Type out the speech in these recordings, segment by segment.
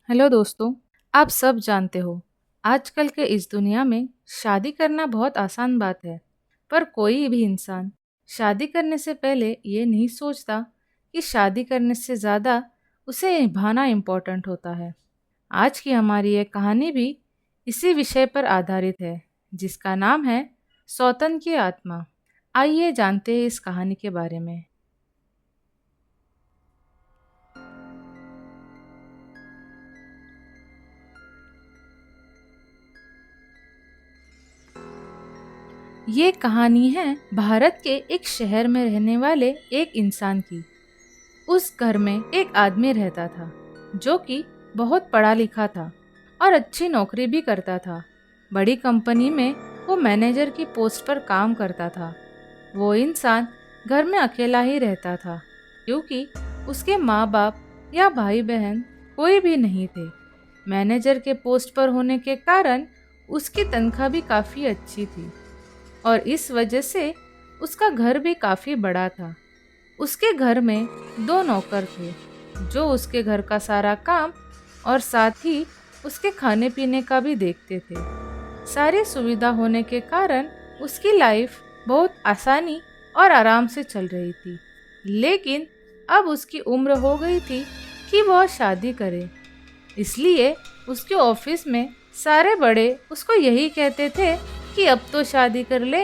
Hello दोस्तों। आप सब जानते हो, आजकल के इस दुनिया में शादी करना बहुत आसान बात है। पर कोई भी इंसान शादी करने से पहले ये नहीं सोचता कि शादी करने से ज़्यादा उसे निभाना इम्पोर्टेंट होता है। आज की हमारी ये कहानी भी इसी विषय पर आधारित है, जिसका नाम है सौतन की आत्मा। आइए जानते हैं इस कहानी के बारे में। ये कहानी है भारत के एक शहर में रहने वाले एक इंसान की। उस घर में एक आदमी रहता था जो कि बहुत पढ़ा लिखा था और अच्छी नौकरी भी करता था। बड़ी कंपनी में वो मैनेजर की पोस्ट पर काम करता था। वो इंसान घर में अकेला ही रहता था क्योंकि उसके माँ बाप या भाई बहन कोई भी नहीं थे। मैनेजर के पोस्ट पर होने के कारण उसकी तनख्वाह भी काफ़ी अच्छी थी और इस वजह से उसका घर भी काफ़ी बड़ा था। उसके घर में दो नौकर थे जो उसके घर का सारा काम और साथ ही उसके खाने पीने का भी देखते थे। सारी सुविधा होने के कारण उसकी लाइफ बहुत आसानी और आराम से चल रही थी। लेकिन अब उसकी उम्र हो गई थी कि वह शादी करे। इसलिए उसके ऑफिस में सारे बड़े उसको यही कहते थे कि अब तो शादी कर ले,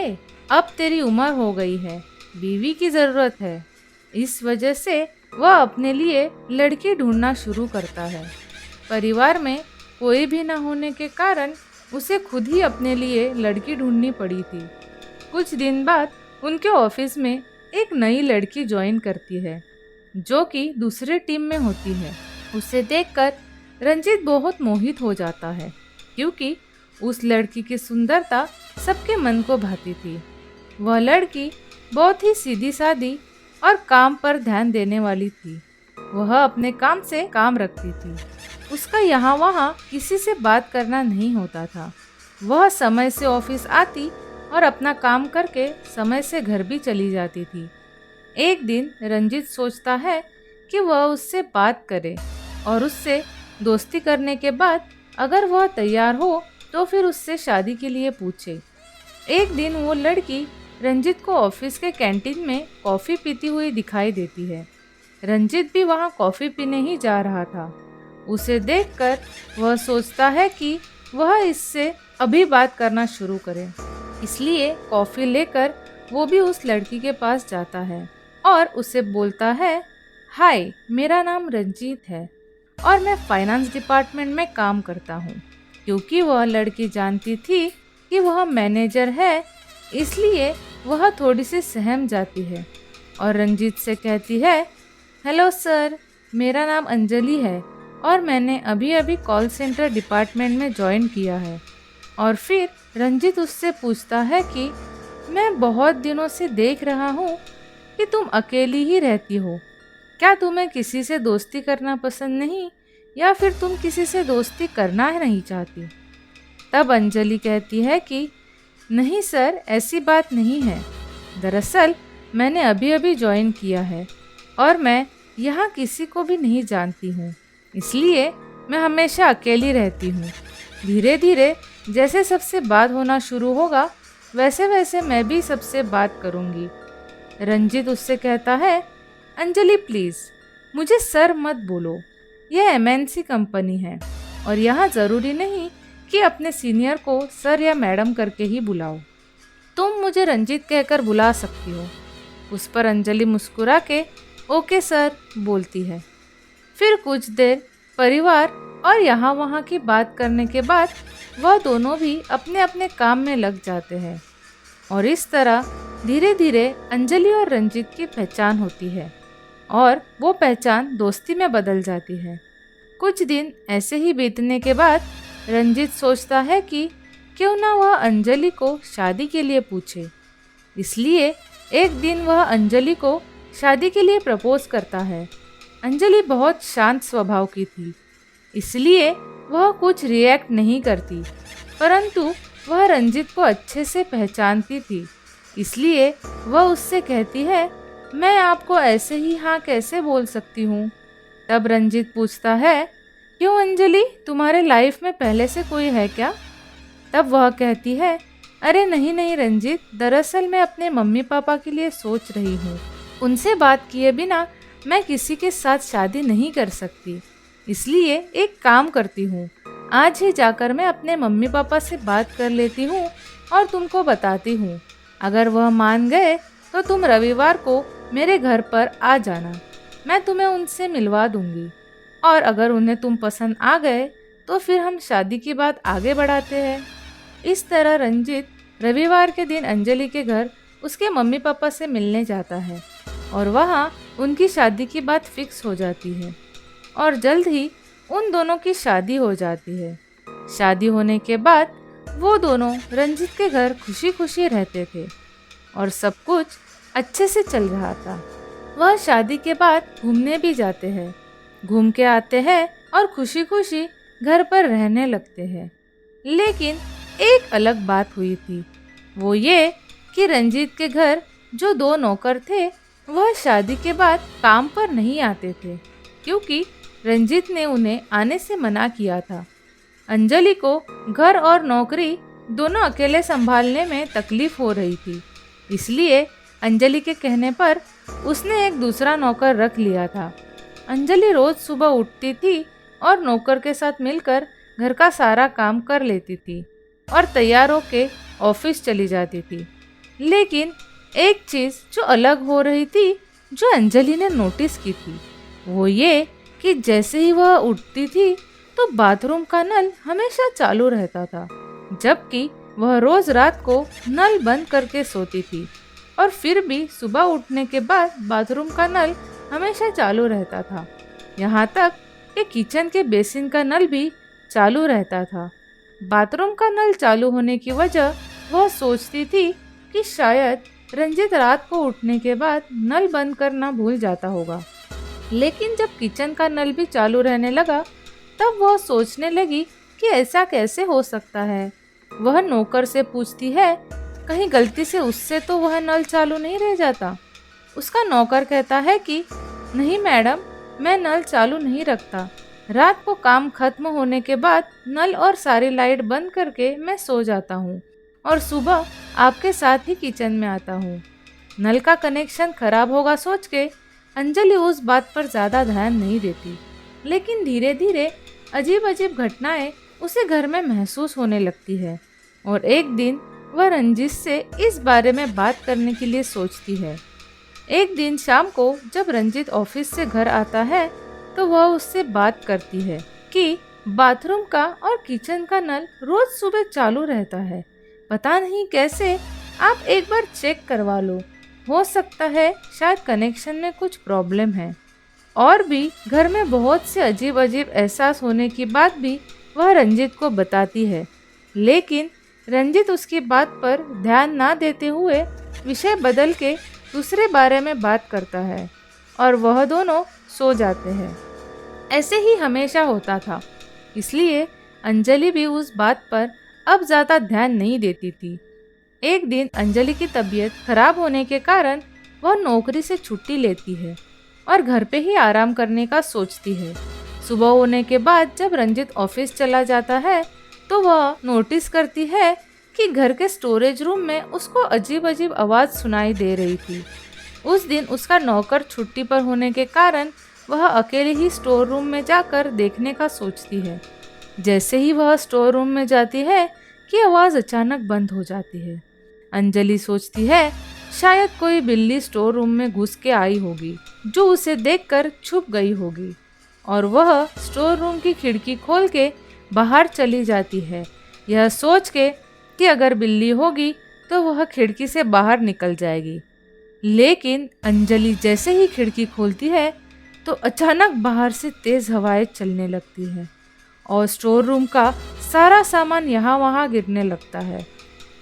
अब तेरी उम्र हो गई है, बीवी की ज़रूरत है। इस वजह से वह अपने लिए लड़की ढूंढना शुरू करता है। परिवार में कोई भी न होने के कारण उसे खुद ही अपने लिए लड़की ढूंढनी पड़ी थी। कुछ दिन बाद उनके ऑफिस में एक नई लड़की ज्वाइन करती है जो कि दूसरे टीम में होती है। उसे देखकर रंजीत बहुत मोहित हो जाता है क्योंकि उस लड़की की सुंदरता सबके मन को भाती थी। वह लड़की बहुत ही सीधी सादी और काम पर ध्यान देने वाली थी। वह अपने काम से काम रखती थी। उसका यहाँ वहाँ किसी से बात करना नहीं होता था। वह समय से ऑफिस आती और अपना काम करके समय से घर भी चली जाती थी। एक दिन रंजीत सोचता है कि वह उससे बात करे और उससे दोस्ती करने के बाद अगर वह तैयार हो तो फिर उससे शादी के लिए पूछे। एक दिन वो लड़की रंजीत को ऑफिस के कैंटीन में कॉफ़ी पीती हुई दिखाई देती है। रंजीत भी वहाँ कॉफ़ी पीने ही जा रहा था। उसे देखकर वह सोचता है कि वह इससे अभी बात करना शुरू करे। इसलिए कॉफ़ी लेकर वो भी उस लड़की के पास जाता है और उसे बोलता है, हाय, मेरा नाम रंजीत है और मैं फाइनेंस डिपार्टमेंट में काम करता हूँ। क्योंकि वह लड़की जानती थी कि वह मैनेजर है, इसलिए वह थोड़ी सी सहम जाती है और रंजीत से कहती है, हेलो सर, मेरा नाम अंजलि है और मैंने अभी अभी कॉल सेंटर डिपार्टमेंट में ज्वाइन किया है। और फिर रंजीत उससे पूछता है कि मैं बहुत दिनों से देख रहा हूँ कि तुम अकेली ही रहती हो। क्या तुम्हें किसी से दोस्ती करना पसंद नहीं या फिर तुम किसी से दोस्ती करना ही नहीं चाहती? तब अंजलि कहती है कि नहीं सर, ऐसी बात नहीं है। दरअसल मैंने अभी अभी ज्वाइन किया है और मैं यहाँ किसी को भी नहीं जानती हूँ, इसलिए मैं हमेशा अकेली रहती हूँ। धीरे धीरे जैसे सबसे बात होना शुरू होगा वैसे वैसे मैं भी सबसे बात करूँगी। रंजीत उससे कहता है, अंजलि प्लीज़ मुझे सर मत बोलो, यह एमएनसी कंपनी है और यहाँ ज़रूरी नहीं कि अपने सीनियर को सर या मैडम करके ही बुलाओ। तुम मुझे रंजीत कहकर बुला सकती हो। उस पर अंजलि मुस्कुरा के ओके सर बोलती है। फिर कुछ देर परिवार और यहाँ वहाँ की बात करने के बाद वह दोनों भी अपने अपने काम में लग जाते हैं और इस तरह धीरे धीरे अंजलि और रंजीत की पहचान होती है और वो पहचान दोस्ती में बदल जाती है। कुछ दिन ऐसे ही बीतने के बाद रंजीत सोचता है कि क्यों ना वह अंजलि को शादी के लिए पूछे। इसलिए एक दिन वह अंजलि को शादी के लिए प्रपोज करता है। अंजलि बहुत शांत स्वभाव की थी, इसलिए वह कुछ रिएक्ट नहीं करती, परंतु वह रंजीत को अच्छे से पहचानती थी, इसलिए वह उससे कहती है, मैं आपको ऐसे ही हाँ कैसे बोल सकती हूँ। तब रंजीत पूछता है, क्यों अंजलि, तुम्हारे लाइफ में पहले से कोई है क्या? तब वह कहती है, अरे नहीं नहीं रंजीत, दरअसल मैं अपने मम्मी पापा के लिए सोच रही हूँ। उनसे बात किए बिना मैं किसी के साथ शादी नहीं कर सकती। इसलिए एक काम करती हूँ, आज ही जाकर मैं अपने मम्मी पापा से बात कर लेती हूँ और तुमको बताती हूँ। अगर वह मान गए तो तुम रविवार को मेरे घर पर आ जाना, मैं तुम्हें उनसे मिलवा दूंगी। और अगर उन्हें तुम पसंद आ गए तो फिर हम शादी की बात आगे बढ़ाते हैं। इस तरह रंजीत रविवार के दिन अंजलि के घर उसके मम्मी पापा से मिलने जाता है और वहाँ उनकी शादी की बात फिक्स हो जाती है और जल्द ही उन दोनों की शादी हो जाती है। शादी होने के बाद वो दोनों रंजीत के घर खुशी खुशी रहते थे और सब कुछ अच्छे से चल रहा था। वह शादी के बाद घूमने भी जाते हैं, घूम के आते हैं और खुशी खुशी घर पर रहने लगते हैं। लेकिन एक अलग बात हुई थी, वो ये कि रंजीत के घर जो दो नौकर थे वह शादी के बाद काम पर नहीं आते थे, क्योंकि रंजीत ने उन्हें आने से मना किया था। अंजलि को घर और नौकरी दोनों अकेले संभालने में तकलीफ हो रही थी, इसलिए अंजलि के कहने पर उसने एक दूसरा नौकर रख लिया था। अंजलि रोज सुबह उठती थी और नौकर के साथ मिलकर घर का सारा काम कर लेती थी और तैयार होके ऑफिस चली जाती थी। लेकिन एक चीज़ जो अलग हो रही थी, जो अंजलि ने नोटिस की थी, वो ये कि जैसे ही वह उठती थी तो बाथरूम का नल हमेशा चालू रहता था, जबकि वह रोज रात को नल बंद करके सोती थी और फिर भी सुबह उठने के बाद बाथरूम का नल हमेशा चालू रहता था। यहाँ तक कि किचन के बेसिन का नल भी चालू रहता था। बाथरूम का नल चालू होने की वजह वह सोचती थी कि शायद रंजीत रात को उठने के बाद नल बंद करना भूल जाता होगा। लेकिन जब किचन का नल भी चालू रहने लगा तब वह सोचने लगी कि ऐसा कैसे हो सकता है। वह नौकर से पूछती है, कहीं गलती से उससे तो वह नल चालू नहीं रह जाता। उसका नौकर कहता है कि नहीं मैडम, मैं नल चालू नहीं रखता। रात को काम खत्म होने के बाद नल और सारी लाइट बंद करके मैं सो जाता हूँ और सुबह आपके साथ ही किचन में आता हूँ। नल का कनेक्शन खराब होगा सोच के अंजलि उस बात पर ज़्यादा ध्यान नहीं देती, लेकिन धीरे धीरे अजीब अजीब घटनाएं उसे घर में महसूस होने लगती है और एक दिन वह रंजीत से इस बारे में बात करने के लिए सोचती है। एक दिन शाम को जब रंजीत ऑफिस से घर आता है तो वह उससे बात करती है कि बाथरूम का और किचन का नल रोज सुबह चालू रहता है, पता नहीं कैसे, आप एक बार चेक करवा लो, हो सकता है शायद कनेक्शन में कुछ प्रॉब्लम है। और भी घर में बहुत से अजीब अजीब एहसास होने की बात भी वह रंजीत को बताती है, लेकिन रंजीत उसकी बात पर ध्यान ना देते हुए विषय बदल के दूसरे बारे में बात करता है और वह दोनों सो जाते हैं। ऐसे ही हमेशा होता था, इसलिए अंजलि भी उस बात पर अब ज़्यादा ध्यान नहीं देती थी। एक दिन अंजलि की तबीयत खराब होने के कारण वह नौकरी से छुट्टी लेती है और घर पे ही आराम करने का सोचती है। सुबह होने के बाद जब रंजीत ऑफिस चला जाता है तो वह नोटिस करती है कि घर के स्टोरेज रूम में उसको अजीब अजीब आवाज़ सुनाई दे रही थी। उस दिन उसका नौकर छुट्टी पर होने के कारण वह अकेले ही स्टोर रूम में जाकर देखने का सोचती है। जैसे ही वह स्टोर रूम में जाती है कि आवाज़ अचानक बंद हो जाती है। अंजलि सोचती है शायद कोई बिल्ली स्टोर रूम में घुस के आई होगी जो उसे देखकर छुप गई होगी और वह स्टोर रूम की खिड़की खोल के बाहर चली जाती है, यह सोच के कि अगर बिल्ली होगी तो वह खिड़की से बाहर निकल जाएगी। लेकिन अंजलि जैसे ही खिड़की खोलती है तो अचानक बाहर से तेज हवाएं चलने लगती है और स्टोर रूम का सारा सामान यहाँ वहाँ गिरने लगता है।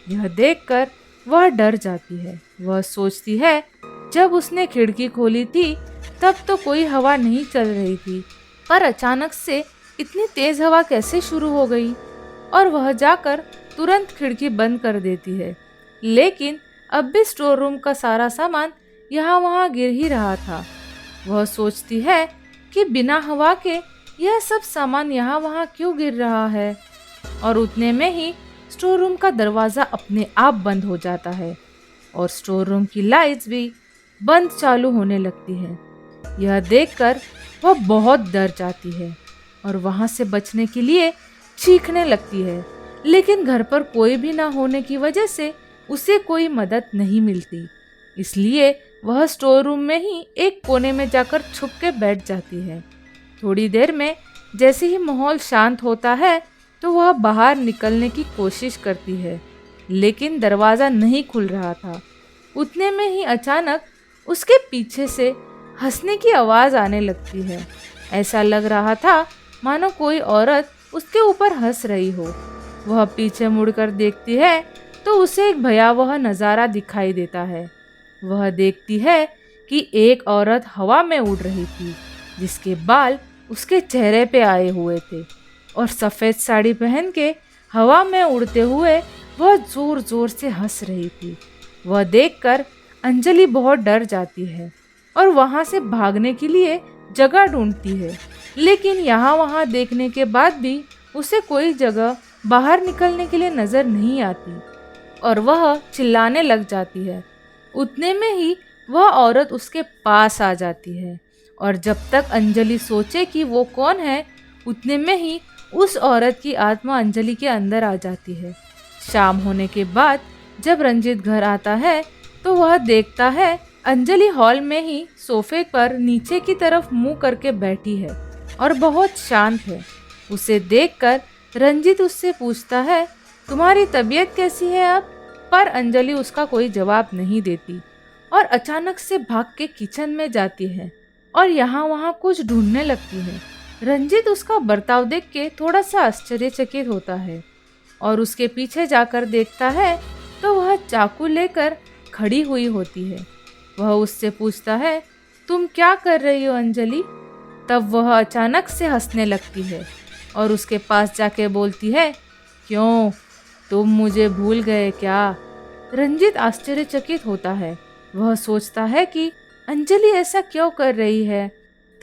यह देखकर वह डर जाती है। वह सोचती है जब उसने खिड़की खोली थी तब तो कोई हवा नहीं चल रही थी, पर अचानक से इतनी तेज हवा कैसे शुरू हो गई, और वह जाकर तुरंत खिड़की बंद कर देती है। लेकिन अब भी स्टोर रूम का सारा सामान यहाँ वहाँ गिर ही रहा था। वह सोचती है कि बिना हवा के यह सब सामान यहाँ वहाँ क्यों गिर रहा है। और उतने में ही स्टोर रूम का दरवाज़ा अपने आप बंद हो जाता है और स्टोर रूम की लाइट्स भी बंद चालू होने लगती है। यह देखकर वह बहुत डर जाती है और वहाँ से बचने के लिए चीखने लगती है, लेकिन घर पर कोई भी ना होने की वजह से उसे कोई मदद नहीं मिलती। इसलिए वह स्टोर रूम में ही एक कोने में जाकर छुप के बैठ जाती है। थोड़ी देर में जैसे ही माहौल शांत होता है तो वह बाहर निकलने की कोशिश करती है, लेकिन दरवाज़ा नहीं खुल रहा था। उतने में ही अचानक उसके पीछे से हंसने की आवाज़ आने लगती है। ऐसा लग रहा था मानो कोई औरत उसके ऊपर हंस रही हो। वह पीछे मुड़कर देखती है तो उसे एक भयावह नज़ारा दिखाई देता है। वह देखती है कि एक औरत हवा में उड़ रही थी, जिसके बाल उसके चेहरे पे आए हुए थे और सफ़ेद साड़ी पहन के हवा में उड़ते हुए वह ज़ोर ज़ोर से हंस रही थी। वह देखकर अंजलि बहुत डर जाती है और वहाँ से भागने के लिए जगह ढूंढती है, लेकिन यहाँ वहाँ देखने के बाद भी उसे कोई जगह बाहर निकलने के लिए नज़र नहीं आती और वह चिल्लाने लग जाती है। उतने में ही वह औरत उसके पास आ जाती है और जब तक अंजलि सोचे कि वो कौन है, उतने में ही उस औरत की आत्मा अंजलि के अंदर आ जाती है। शाम होने के बाद जब रंजित घर आता है तो वह देखता है अंजलि हॉल में ही सोफे पर नीचे की तरफ मुंह करके बैठी है और बहुत शांत है। उसे देखकर रंजित उससे पूछता है, तुम्हारी तबीयत कैसी है अब? पर अंजलि उसका कोई जवाब नहीं देती और अचानक से भाग के किचन में जाती है और यहाँ वहाँ कुछ ढूंढने लगती है। रंजित उसका बर्ताव देख के थोड़ा सा आश्चर्यचकित होता है और उसके पीछे जाकर देखता है तो वह चाकू लेकर खड़ी हुई होती है। वह उससे पूछता है, तुम क्या कर रही हो अंजलि? तब वह अचानक से हंसने लगती है और उसके पास जाके बोलती है, क्यों, तुम मुझे भूल गए क्या? रंजित आश्चर्यचकित होता है। वह सोचता है कि अंजलि ऐसा क्यों कर रही है।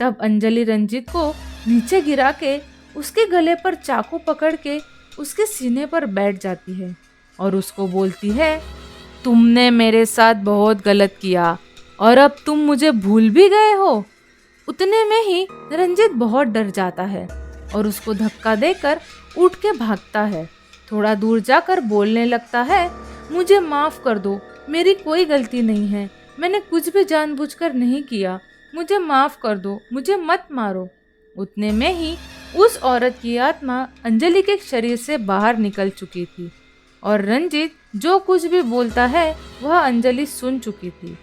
तब अंजलि रंजित को नीचे गिरा के उसके गले पर चाकू पकड़ के उसके सीने पर बैठ जाती है और उसको बोलती है, तुमने मेरे साथ बहुत गलत किया और अब तुम मुझे भूल भी गए हो। उतने में ही रंजित बहुत डर जाता है और उसको धक्का देकर उठ के भागता है। थोड़ा दूर जाकर बोलने लगता है, मुझे माफ़ कर दो, मेरी कोई गलती नहीं है, मैंने कुछ भी जानबूझकर नहीं किया, मुझे माफ़ कर दो, मुझे मत मारो। उतने में ही उस औरत की आत्मा अंजलि के शरीर से बाहर निकल चुकी थी और रंजित जो कुछ भी बोलता है वह अंजलि सुन चुकी थी।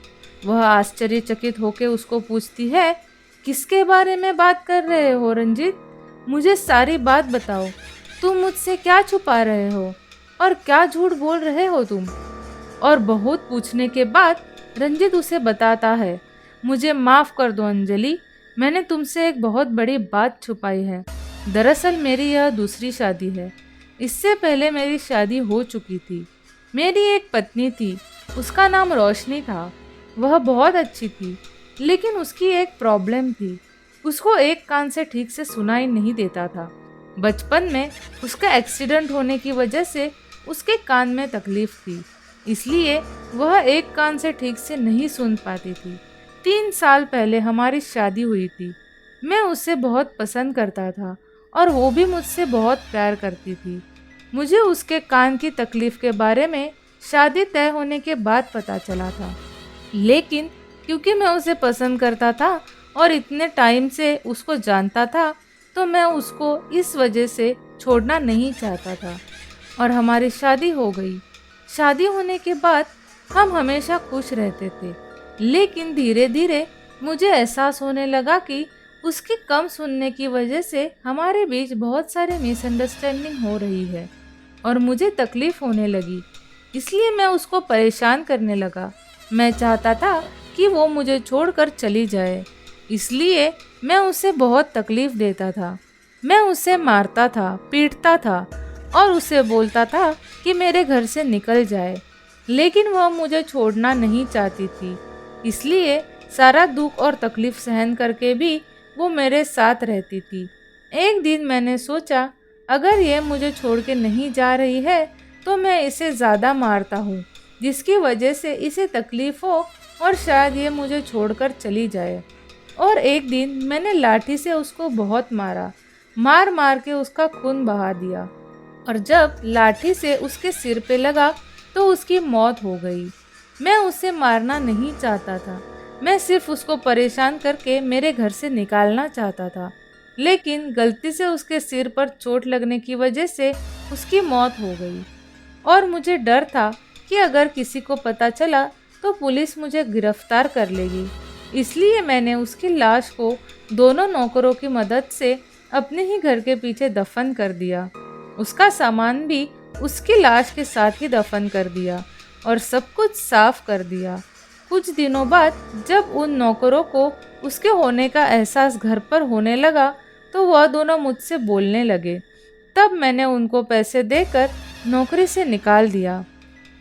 वह आश्चर्यचकित होकर उसको पूछती है, किसके बारे में बात कर रहे हो रंजित? मुझे सारी बात बताओ, तुम मुझसे क्या छुपा रहे हो और क्या झूठ बोल रहे हो तुम? और बहुत पूछने के बाद रंजित उसे बताता है, मुझे माफ़ कर दो अंजलि, मैंने तुमसे एक बहुत बड़ी बात छुपाई है। दरअसल मेरी यह दूसरी शादी है। इससे पहले मेरी शादी हो चुकी थी। मेरी एक पत्नी थी, उसका नाम रोशनी था। वह बहुत अच्छी थी, लेकिन उसकी एक प्रॉब्लम थी, उसको एक कान से ठीक से सुनाई नहीं देता था। बचपन में उसका एक्सीडेंट होने की वजह से उसके कान में तकलीफ थी, इसलिए वह एक कान से ठीक से नहीं सुन पाती थी। 3 साल पहले हमारी शादी हुई थी। मैं उसे बहुत पसंद करता था और वो भी मुझसे बहुत प्यार करती थी। मुझे उसके कान की तकलीफ के बारे में शादी तय होने के बाद पता चला था, लेकिन क्योंकि मैं उसे पसंद करता था और इतने टाइम से उसको जानता था, तो मैं उसको इस वजह से छोड़ना नहीं चाहता था और हमारी शादी हो गई। शादी होने के बाद हम हमेशा खुश रहते थे, लेकिन धीरे धीरे मुझे एहसास होने लगा कि उसकी कम सुनने की वजह से हमारे बीच बहुत सारे मिसअंडरस्टैंडिंग हो रही है और मुझे तकलीफ होने लगी। इसलिए मैं उसको परेशान करने लगा। मैं चाहता था कि वो मुझे छोड़कर चली जाए, इसलिए मैं उसे बहुत तकलीफ देता था। मैं उसे मारता था, पीटता था और उसे बोलता था कि मेरे घर से निकल जाए, लेकिन वह मुझे छोड़ना नहीं चाहती थी। इसलिए सारा दुख और तकलीफ सहन करके भी वो मेरे साथ रहती थी। एक दिन मैंने सोचा, अगर ये मुझे छोड़ के नहीं जा रही है तो मैं इसे ज़्यादा मारता हूँ, जिसकी वजह से इसे तकलीफ हो और शायद ये मुझे छोड़कर चली जाए। और एक दिन मैंने लाठी से उसको बहुत मारा, मार मार के उसका खून बहा दिया। और जब लाठी से उसके सिर पे लगा तो उसकी मौत हो गई। मैं उसे मारना नहीं चाहता था, मैं सिर्फ उसको परेशान करके मेरे घर से निकालना चाहता था। लेकिन गलती से उसके सिर पर चोट लगने की वजह से उसकी मौत हो गई। और मुझे डर था कि अगर किसी को पता चला तो पुलिस मुझे गिरफ्तार कर लेगी। इसलिए मैंने उसकी लाश को दोनों नौकरों की मदद से अपने ही घर के पीछे दफन कर दिया। उसका सामान भी उसकी लाश के साथ ही दफन कर दिया और सब कुछ साफ कर दिया। कुछ दिनों बाद जब उन नौकरों को उसके होने का एहसास घर पर होने लगा तो वह दोनों मुझसे बोलने लगे। तब मैंने उनको पैसे देकर नौकरी से निकाल दिया।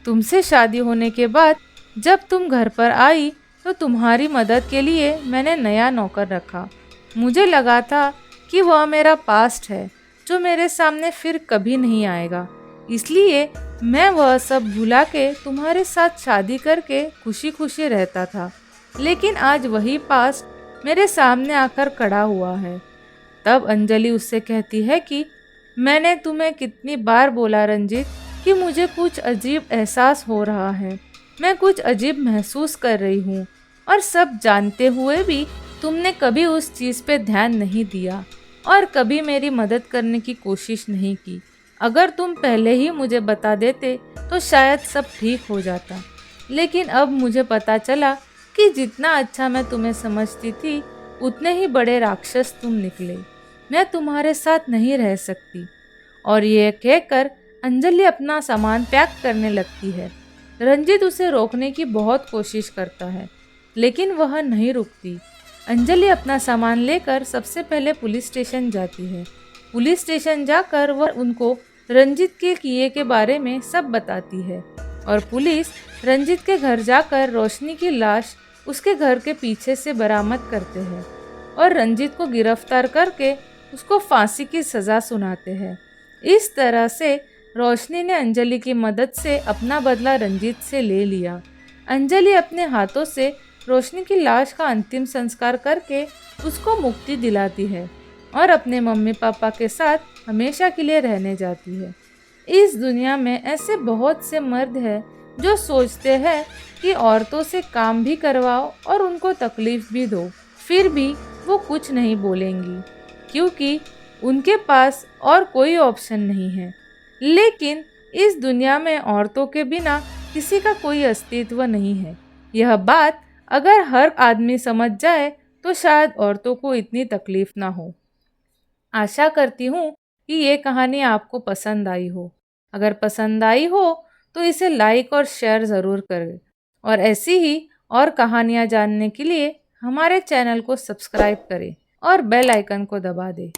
तुमसे शादी होने के बाद जब तुम घर पर आई तो तुम्हारी मदद के लिए मैंने नया नौकर रखा। मुझे लगा था कि वह मेरा पास्ट है जो मेरे सामने फिर कभी नहीं आएगा, इसलिए मैं वह सब भुला के तुम्हारे साथ शादी करके खुशी खुशी रहता था। लेकिन आज वही पास्ट मेरे सामने आकर खड़ा हुआ है। तब अंजलि उससे कहती है कि मैंने तुम्हें कितनी बार बोला रंजीत कि मुझे कुछ अजीब एहसास हो रहा है, मैं कुछ अजीब महसूस कर रही हूँ। और सब जानते हुए भी तुमने कभी उस चीज़ पे ध्यान नहीं दिया और कभी मेरी मदद करने की कोशिश नहीं की। अगर तुम पहले ही मुझे बता देते तो शायद सब ठीक हो जाता। लेकिन अब मुझे पता चला कि जितना अच्छा मैं तुम्हें समझती थी उतने ही बड़े राक्षस तुम निकले। मैं तुम्हारे साथ नहीं रह सकती। और ये कहकर अंजलि अपना सामान पैक करने लगती है। रंजीत उसे रोकने की बहुत कोशिश करता है, लेकिन वह नहीं रुकती। अंजलि अपना सामान लेकर सबसे पहले पुलिस स्टेशन जाती है। पुलिस स्टेशन जाकर वह उनको रंजीत के किए के बारे में सब बताती है। और पुलिस रंजीत के घर जाकर रोशनी की लाश उसके घर के पीछे से बरामद करते हैं और रंजीत को गिरफ्तार करके उसको फांसी की सज़ा सुनाते हैं। इस तरह से रोशनी ने अंजलि की मदद से अपना बदला रंजीत से ले लिया। अंजलि अपने हाथों से रोशनी की लाश का अंतिम संस्कार करके उसको मुक्ति दिलाती है और अपने मम्मी पापा के साथ हमेशा के लिए रहने जाती है। इस दुनिया में ऐसे बहुत से मर्द हैं जो सोचते हैं कि औरतों से काम भी करवाओ और उनको तकलीफ भी दो, फिर भी वो कुछ नहीं बोलेंगी क्योंकि उनके पास और कोई ऑप्शन नहीं है। लेकिन इस दुनिया में औरतों के बिना किसी का कोई अस्तित्व नहीं है। यह बात अगर हर आदमी समझ जाए तो शायद औरतों को इतनी तकलीफ ना हो। आशा करती हूँ कि ये कहानी आपको पसंद आई हो। अगर पसंद आई हो तो इसे लाइक और शेयर ज़रूर करें और ऐसी ही और कहानियाँ जानने के लिए हमारे चैनल को सब्सक्राइब करें और बेल आइकन को दबा दें।